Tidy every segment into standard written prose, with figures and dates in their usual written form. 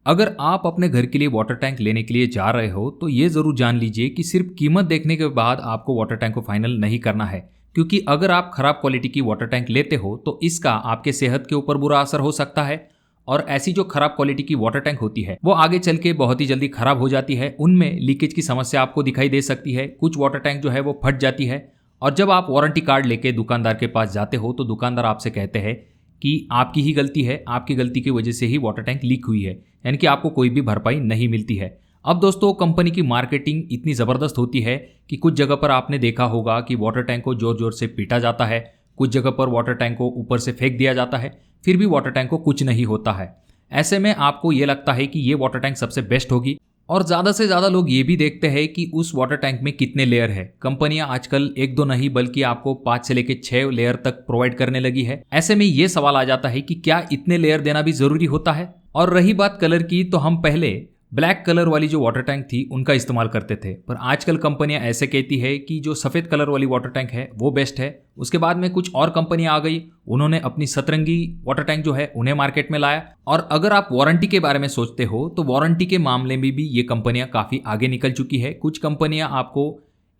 अगर आप अपने घर के लिए वाटर टैंक लेने के लिए जा रहे हो तो ये ज़रूर जान लीजिए कि सिर्फ कीमत देखने के बाद आपको वाटर टैंक को फाइनल नहीं करना है, क्योंकि अगर आप खराब क्वालिटी की वाटर टैंक लेते हो तो इसका आपके सेहत के ऊपर बुरा असर हो सकता है। और ऐसी जो खराब क्वालिटी की वाटर टैंक होती है वो आगे चल के बहुत ही जल्दी खराब हो जाती है, उनमें लीकेज की समस्या आपको दिखाई दे सकती है। कुछ वाटर टैंक जो है वो फट जाती है और जब आप वारंटी कार्ड लेके दुकानदार के पास जाते हो तो दुकानदार आपसे कहते हैं कि आपकी ही गलती है, आपकी गलती की वजह से ही वाटर टैंक लीक हुई है, यानी कि आपको कोई भी भरपाई नहीं मिलती है। अब दोस्तों, कंपनी की मार्केटिंग इतनी ज़बरदस्त होती है कि कुछ जगह पर आपने देखा होगा कि वाटर टैंक को जोर जोर से पीटा जाता है, कुछ जगह पर वाटर टैंक को ऊपर से फेंक दिया जाता है, फिर भी वाटर टैंक को कुछ नहीं होता है। ऐसे में आपको ये लगता है कि ये वाटर टैंक सबसे बेस्ट होगी और ज़्यादा से ज़्यादा लोग ये भी देखते हैं कि उस वाटर टैंक में कितने लेयर है। कंपनियां आजकल एक दो नहीं बल्कि आपको 5 से लेकर 6 लेयर तक प्रोवाइड करने लगी है। ऐसे में ये सवाल आ जाता है कि क्या इतने लेयर देना भी जरूरी होता है। और रही बात कलर की, तो हम पहले ब्लैक कलर वाली जो वाटर टैंक थी उनका इस्तेमाल करते थे, पर आजकल कंपनियां ऐसे कहती है कि जो सफ़ेद कलर वाली वाटर टैंक है वो बेस्ट है। उसके बाद में कुछ और कंपनियां आ गई, उन्होंने अपनी सतरंगी वाटर टैंक जो है उन्हें मार्केट में लाया। और अगर आप वारंटी के बारे में सोचते हो तो वारंटी के मामले में भी ये कंपनियां काफ़ी आगे निकल चुकी है। कुछ कंपनियां आपको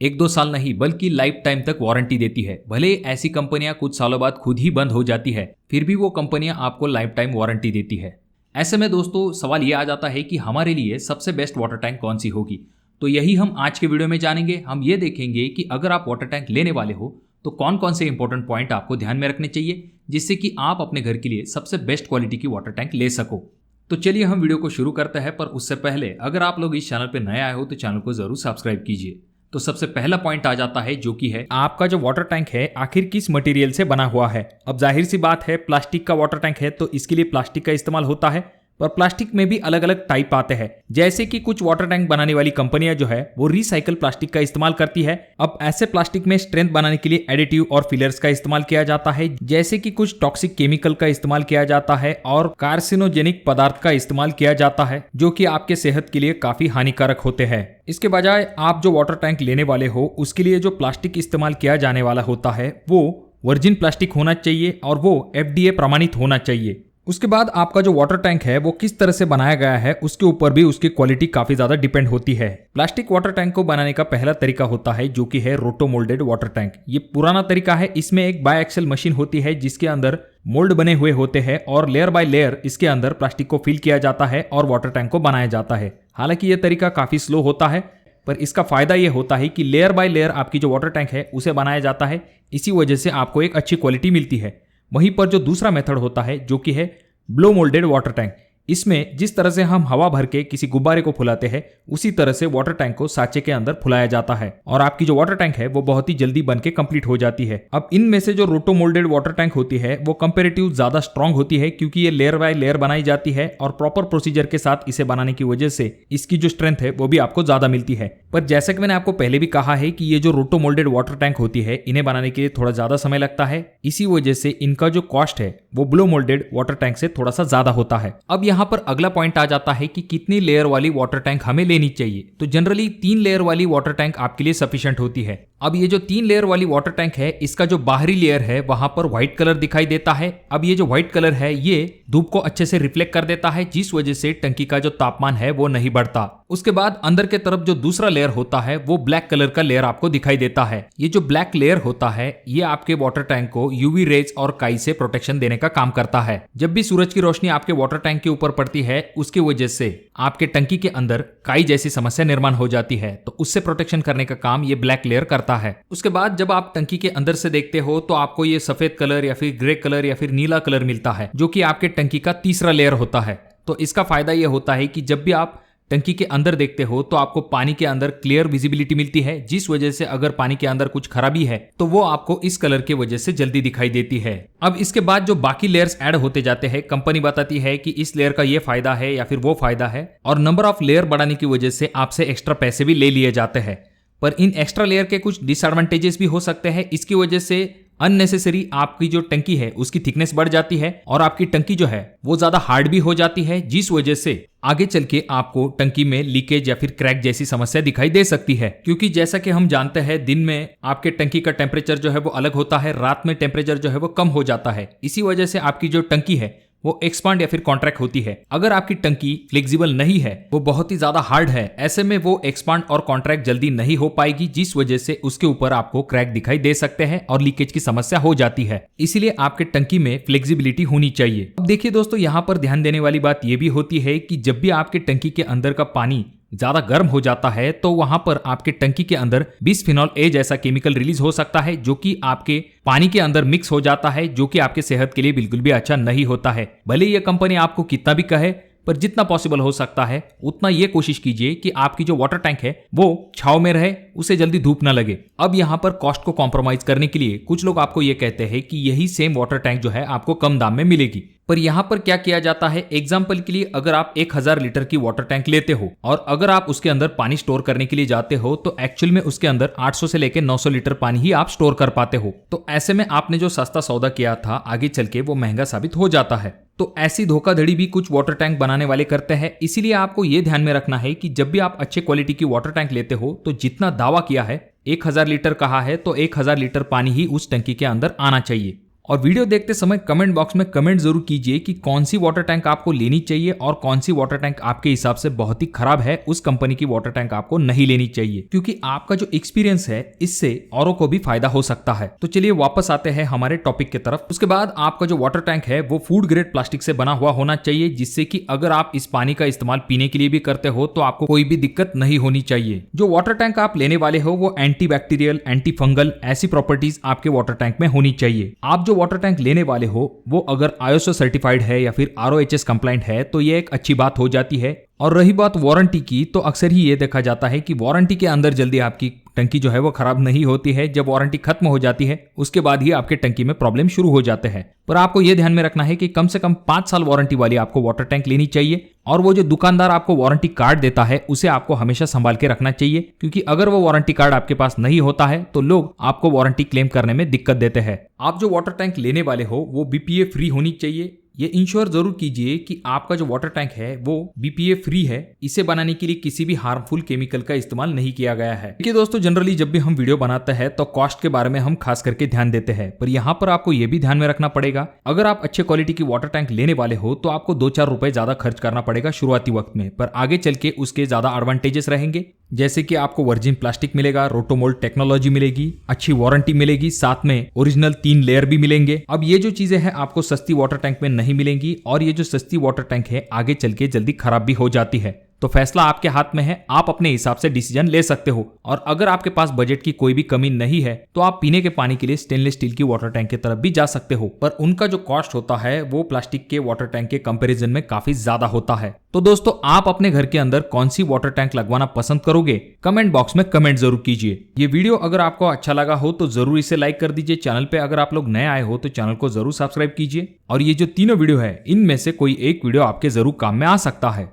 1-2 साल नहीं बल्कि लाइफ टाइम तक वारंटी देती है। भले ऐसी कंपनियां कुछ सालों बाद खुद ही बंद हो जाती है, फिर भी वो कंपनियां आपको लाइफ टाइम वारंटी देती है। ऐसे में दोस्तों सवाल ये आ जाता है कि हमारे लिए सबसे बेस्ट वाटर टैंक कौन सी होगी। तो यही हम आज के वीडियो में जानेंगे। हम ये देखेंगे कि अगर आप वाटर टैंक लेने वाले हो तो कौन कौन से इंपॉर्टेंट पॉइंट आपको ध्यान में रखने चाहिए, जिससे कि आप अपने घर के लिए सबसे बेस्ट क्वालिटी की वाटर टैंक ले सको। तो चलिए हम वीडियो को शुरू करते हैं, पर उससे पहले अगर आप लोग इस चैनल पर नए आए हो तो चैनल को जरूर सब्सक्राइब कीजिए। तो सबसे पहला पॉइंट आ जाता है जो कि है आपका जो वाटर टैंक है आखिर किस मटेरियल से बना हुआ है। अब जाहिर सी बात है, प्लास्टिक का वाटर टैंक है तो इसके लिए प्लास्टिक का इस्तेमाल होता है, पर प्लास्टिक में भी अलग अलग टाइप आते हैं। जैसे कि कुछ वाटर टैंक बनाने वाली कंपनियां जो है वो रिसाइकल प्लास्टिक का इस्तेमाल करती है। अब ऐसे प्लास्टिक में स्ट्रेंथ बनाने के लिए एडिटिव और फिलर्स का इस्तेमाल किया जाता है, जैसे कि कुछ टॉक्सिक केमिकल का इस्तेमाल किया जाता है और कार्सिनोजेनिक पदार्थ का इस्तेमाल किया जाता है, जो कि आपके सेहत के लिए काफी हानिकारक होते हैं। इसके बजाय आप जो वाटर टैंक लेने वाले हो उसके लिए जो प्लास्टिक इस्तेमाल किया जाने वाला होता है वो वर्जिन प्लास्टिक होना चाहिए और वो FDA प्रमाणित होना चाहिए। उसके बाद आपका जो वाटर टैंक है वो किस तरह से बनाया गया है उसके ऊपर भी उसकी क्वालिटी काफी ज्यादा डिपेंड होती है। प्लास्टिक वाटर टैंक को बनाने का पहला तरीका होता है जो कि है रोटो मोल्डेड वाटर टैंक। ये पुराना तरीका है। इसमें एक बायएक्सल मशीन होती है जिसके अंदर मोल्ड बने हुए होते हैं और लेयर बाय लेयर इसके अंदर प्लास्टिक को फिल किया जाता है और वाटर टैंक को बनाया जाता है। हालांकि यह तरीका काफी स्लो होता है, पर इसका फायदा यह होता है कि लेयर बाय लेयर आपकी जो वाटर टैंक है उसे बनाया जाता है, इसी वजह से आपको एक अच्छी क्वालिटी मिलती है। वहीं पर जो दूसरा मेथड होता है जो कि है ब्लो मोल्डेड वाटर टैंक, इसमें जिस तरह से हम हवा भर के किसी गुब्बारे को फुलाते हैं उसी तरह से वाटर टैंक को साँचे के अंदर फुलाया जाता है और आपकी जो वाटर टैंक है वो बहुत ही जल्दी बन के कंप्लीट हो जाती है। अब इनमें से जो रोटो मोल्डेड वाटर टैंक होती है वो कंपेरेटिव ज्यादा स्ट्रांग होती है, क्योंकि ये लेयर बाय लेयर बनाई जाती है और प्रॉपर प्रोसीजर के साथ इसे बनाने की वजह से इसकी जो स्ट्रेंथ है वो भी आपको ज्यादा मिलती है। पर जैसा कि मैंने आपको पहले भी कहा है कि ये जो रोटो मोल्डेड वाटर टैंक होती है इन्हें बनाने के लिए थोड़ा ज्यादा समय लगता है, इसी वजह से इनका जो कॉस्ट है वो ब्लो मोल्डेड वाटर टैंक से थोड़ा सा ज्यादा होता है। अब यहाँ पर अगला पॉइंट आ जाता है कि कितनी लेयर वाली वाटर टैंक हमें लेनी चाहिए। तो जनरली 3 लेयर वाली वाटर टैंक आपके लिए सफिशिएंट होती है। अब ये जो 3 लेयर वाली वाटर टैंक है इसका जो बाहरी लेयर है वहां पर व्हाइट कलर दिखाई देता है। अब ये जो व्हाइट कलर है ये धूप को अच्छे से रिफ्लेक्ट कर देता है, जिस वजह से टंकी का जो तापमान है वो नहीं बढ़ता। उसके बाद अंदर के तरफ जो दूसरा लेयर होता है वो ब्लैक कलर का लेयर आपको दिखाई देता है। ये जो ब्लैक लेयर होता है ये आपके वाटर टैंक को यूवी रेज और काई से प्रोटेक्शन देने का काम करता है। जब भी सूरज की रोशनी आपके वाटर टैंक के ऊपर पड़ती है उसकी वजह से आपके टंकी के अंदर काई जैसी समस्या निर्माण हो जाती है, तो उससे प्रोटेक्शन करने का काम ये ब्लैक लेयर करता है। उसके बाद जब आप टंकी के अंदर से देखते हो तो आपको ये सफेद कलर या फिर ग्रे कलर या फिर नीला कलर मिलता है, जो कि आपके टंकी का तीसरा लेयर होता है। तो इसका फायदा ये होता है कि जब भी आप टंकी के अंदर देखते हो तो आपको पानी के अंदर क्लियर विजिबिलिटी मिलती है, जिस वजह से अगर पानी के अंदर कुछ खराबी है तो वो आपको इस कलर की वजह से जल्दी दिखाई देती है। अब इसके बाद जो बाकी लेयर्स ऐड होते जाते हैं, कंपनी बताती है कि इस लेयर का ये फायदा है या फिर वो फायदा है, और नंबर ऑफ लेयर बढ़ाने की वजह से आपसे एक्स्ट्रा पैसे भी ले लिए जाते हैं। पर इन एक्स्ट्रा लेयर के कुछ डिसएडवांटेजेस भी हो सकते हैं। इसकी वजह से अननेसेसरी आपकी जो टंकी है उसकी थिकनेस बढ़ जाती है और आपकी टंकी जो है वो ज्यादा हार्ड भी हो जाती है, जिस वजह से आगे चल के आपको टंकी में लीकेज या फिर क्रैक जैसी समस्या दिखाई दे सकती है। क्योंकि जैसा कि हम जानते हैं दिन में आपके टंकी का टेम्परेचर जो है वो अलग होता है, रात में टेम्परेचर जो है वो कम हो जाता है। इसी वजह से आपकी जो टंकी है वो एक्सपांड या फिर कॉन्ट्रैक्ट होती है। अगर आपकी टंकी फ्लेक्सिबल नहीं है, वो बहुत ही ज्यादा हार्ड है, ऐसे में वो एक्सपांड और कॉन्ट्रैक्ट जल्दी नहीं हो पाएगी, जिस वजह से उसके ऊपर आपको क्रैक दिखाई दे सकते हैं और लीकेज की समस्या हो जाती है। इसीलिए आपके टंकी में फ्लेक्सिबिलिटी होनी चाहिए। अब देखिए दोस्तों, यहाँ पर ध्यान देने वाली बात यह भी होती है कि जब भी आपके टंकी के अंदर का पानी ज्यादा गर्म हो जाता है तो वहां पर आपके टंकी के अंदर बिस्फिनॉल ए जैसा केमिकल रिलीज हो सकता है, जो कि आपके पानी के अंदर मिक्स हो जाता है, जो कि आपके सेहत के लिए बिल्कुल भी अच्छा नहीं होता है। भले यह कंपनी आपको कितना भी कहे, पर जितना पॉसिबल हो सकता है उतना ये कोशिश कीजिए कि आपकी जो वाटर टैंक है वो छांव में रहे, उसे जल्दी धूप ना लगे। अब यहाँ पर कॉस्ट को कॉम्प्रोमाइज करने के लिए कुछ लोग आपको ये कहते हैं कि यही सेम वाटर टैंक जो है आपको कम दाम में मिलेगी, पर यहाँ पर क्या किया जाता है, एग्जाम्पल के लिए अगर आप 1000 लीटर की वाटर टैंक लेते हो और अगर आप उसके अंदर पानी स्टोर करने के लिए जाते हो तो एक्चुअल में उसके अंदर 800 से लेकर 900 लीटर पानी ही आप स्टोर कर पाते हो। तो ऐसे में आपने जो सस्ता सौदा किया था आगे चल के वो महंगा साबित हो जाता है। तो ऐसी धोखाधड़ी भी कुछ वाटर टैंक बनाने वाले करते हैं। इसीलिए आपको ये ध्यान में रखना है कि जब भी आप अच्छे क्वालिटी की वाटर टैंक लेते हो तो जितना दावा किया है 1000 लीटर कहा है तो 1000 लीटर पानी ही उस टंकी के अंदर आना चाहिए। और वीडियो देखते समय कमेंट बॉक्स में कमेंट जरूर कीजिए कि कौन सी वाटर टैंक आपको लेनी चाहिए और कौन सी वाटर टैंक आपके हिसाब से बहुत ही खराब है, उस कंपनी की वाटर टैंक आपको नहीं लेनी चाहिए, क्योंकि आपका जो एक्सपीरियंस है इससे औरों को भी फायदा हो सकता है। तो चलिए वापस आते हैं हमारे टॉपिक की तरफ। उसके बाद आपका जो वाटर टैंक है वो फूड ग्रेड प्लास्टिक से बना हुआ होना चाहिए, जिससे कि अगर आप इस पानी का इस्तेमाल पीने के लिए भी करते हो तो आपको कोई भी दिक्कत नहीं होनी चाहिए। जो वाटर टैंक आप लेने वाले हो वो एंटी बैक्टीरियल, एंटी फंगल ऐसी प्रॉपर्टीज आपके वाटर टैंक में होनी चाहिए। आप जो वाटर टैंक लेने वाले हो वो अगर ISO सर्टिफाइड है या फिर RoHS कंप्लाइंट है तो ये एक अच्छी बात हो जाती है। और रही बात वारंटी की, तो अक्सर ही ये देखा जाता है कि वारंटी के अंदर जल्दी आपकी टंकी जो है वो खराब नहीं होती है। जब वारंटी खत्म हो जाती है उसके बाद ही आपके टंकी में प्रॉब्लम शुरू हो जाते हैं। पर आपको ये ध्यान में रखना है कि कम से कम 5 साल वारंटी वाली आपको वाटर टैंक लेनी चाहिए, और वो जो दुकानदार आपको वारंटी कार्ड देता है उसे आपको हमेशा संभाल के रखना चाहिए, क्योंकि अगर वो वारंटी कार्ड आपके पास नहीं होता है तो लोग आपको वारंटी क्लेम करने में दिक्कत देते हैं। आप जो वाटर टैंक लेने वाले हो वो BPA फ्री होनी चाहिए। ये इंश्योर जरूर कीजिए कि आपका जो वाटर टैंक है वो BPA फ्री है। इसे बनाने के लिए किसी भी हार्मफुल केमिकल का इस्तेमाल नहीं किया गया है। देखिए दोस्तों, जनरली जब भी हम वीडियो बनाते हैं तो कॉस्ट के बारे में हम खास करके ध्यान देते हैं, पर यहाँ पर आपको ये भी ध्यान में रखना पड़ेगा, अगर आप अच्छे क्वालिटी की वाटर टैंक लेने वाले हो तो आपको 2-4 रुपए ज्यादा खर्च करना पड़ेगा शुरुआती वक्त में, पर आगे चल के उसके ज्यादा एडवांटेजेस रहेंगे, जैसे कि आपको वर्जिन प्लास्टिक मिलेगा, रोटोमोल्ड टेक्नोलॉजी मिलेगी, अच्छी वारंटी मिलेगी, साथ में ओरिजिनल 3 लेयर भी मिलेंगे। अब ये जो चीजें हैं आपको सस्ती वाटर टैंक में नहीं मिलेंगी, और ये जो सस्ती वाटर टैंक है आगे चल के जल्दी खराब भी हो जाती है। तो फैसला आपके हाथ में है, आप अपने हिसाब से डिसीजन ले सकते हो। और अगर आपके पास बजट की कोई भी कमी नहीं है तो आप पीने के पानी के लिए स्टेनलेस स्टील की वाटर टैंक की तरफ भी जा सकते हो, पर उनका जो कॉस्ट होता है वो प्लास्टिक के वाटर टैंक के कंपैरिजन में काफी ज्यादा होता है। तो दोस्तों, आप अपने घर के अंदर कौन सी वाटर टैंक लगवाना पसंद करोगे, कमेंट बॉक्स में कमेंट जरूर कीजिए। ये वीडियो अगर आपको अच्छा लगा हो तो जरूर इसे लाइक कर दीजिए। चैनल पे अगर आप लोग नए आए हो तो चैनल को जरूर सब्सक्राइब कीजिए, और ये जो तीनों वीडियो है इनमें से कोई एक वीडियो आपके जरूर काम में आ सकता है।